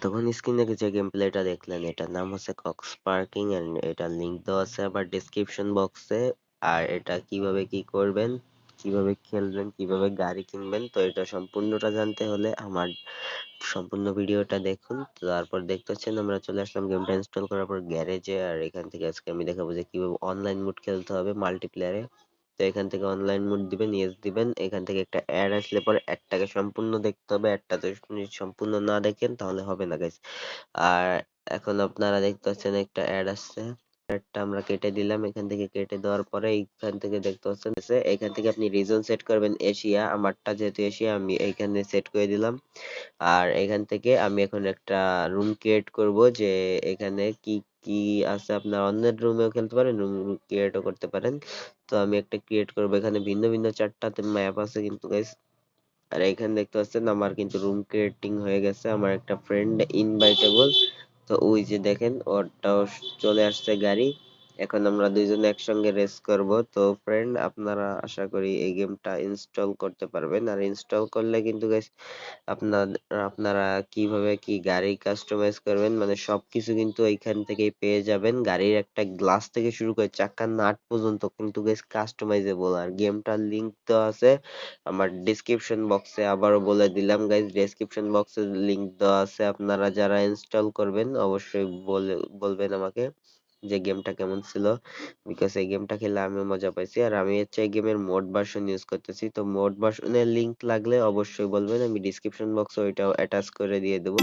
এতক্ষণ স্ক্রিনে যে গেম প্লেটা দেখলেন এটার নাম হচ্ছে কক্স পার্কিং এন্ড এটার লিংক দেওয়া আছে আবার ডেসক্রিপশন বক্সে। আর এটা কিভাবে কি করবেন, কিভাবে খেলবেন, কিভাবে গাড়ি কিনবেন, তো এটা সম্পূর্ণটা জানতে হলে আমার সম্পূর্ণ ভিডিওটা দেখুন। তো তারপর দেখতে পাচ্ছেন আমরা চলে আসলাম গেমটা ইনস্টল করার পর গ্যারেজে। আর এখান থেকে আজকে আমি দেখাবো যে কিভাবে অনলাইন মোড খেলতে হবে মাল্টিপ্লেয়ারে। তো এখান থেকে অনলাইন মোড দিবেন, ইয়েস দিবেন। এখান থেকে একটা অ্যাড আসলে পরে অ্যাডটাকে সম্পূর্ণ দেখতে হবে। অ্যাডটা যদি সম্পূর্ণ না দেখেন তাহলে হবে না গাইস। আর এখন আপনারা দেখতে পাচ্ছেন একটা অ্যাড আসছে, অ্যাডটা আমরা কেটে দিলাম। এখান থেকে কেটে দেওয়ার পরে এইখান থেকে দেখতে পাচ্ছেন এখান থেকে আপনি রিজন সেট করবেন এশিয়া। আমারটা যেহেতু এশিয়া আমি এইখানে সেট করে দিলাম। আর এখান থেকে আমি এখন একটা রুম ক্রিয়েট করব, যে এখানে কি কি আছে আপনার অন্যের রুমেও খেলতে পারেন, রুম ক্রিয়েটও করতে পারেন। তো আমি একটা ক্রিয়েট করব, এখানে ভিন্ন ভিন্ন চারটাতে ম্যাপ আছে কিন্তু গাইস। আর এখানে দেখতে পাচ্ছেন আমার কিন্তু রুম ক্রিয়েটিং হয়ে গেছে, আমার একটা ফ্রেন্ড ইনভাইটেবল। তো ওই যে দেখেন ওরটাও চলে আসছে গাড়ি। এখন আমরা দুইজন একসঙ্গে রেস করব। তো ফ্রেন্ড আপনারা আশা করি এই গেমটা ইনস্টল করতে পারবেন। আর ইনস্টল করলে কিন্তু গাইস আপনার আপনারা কিভাবে কি গাড়ি কাস্টমাইজ করবেন মানে সবকিছু কিন্তু এইখান থেকেই পেয়ে যাবেন। গাড়ির একটা গ্লাস থেকে শুরু করে চাকার নাট পর্যন্ত কিন্তু গাইস কাস্টমাইজেবল। আর গেমটার লিংক দেওয়া আছে আমার ডেসক্রিপশন বক্সে। আবারও বলে দিলাম গাইস, ডেসক্রিপশন বক্সে লিংক দেওয়া আছে। আপনারা যারা ইনস্টল করবেন অবশ্যই বলবেন আমাকে যে গেমটা কেমন ছিল, বিকজ এই গেমটা খেলে আমিও মজা পাইছি। আর আমি হচ্ছে এই গেমের মোড ভার্সন ইউজ করতেছি। তো মোড ভার্সনের লিংক লাগলে অবশ্যই বলবেন, আমি ডিসক্রিপশন বক্সে ওইটাও অ্যাটাচ করে দিয়ে দেবো।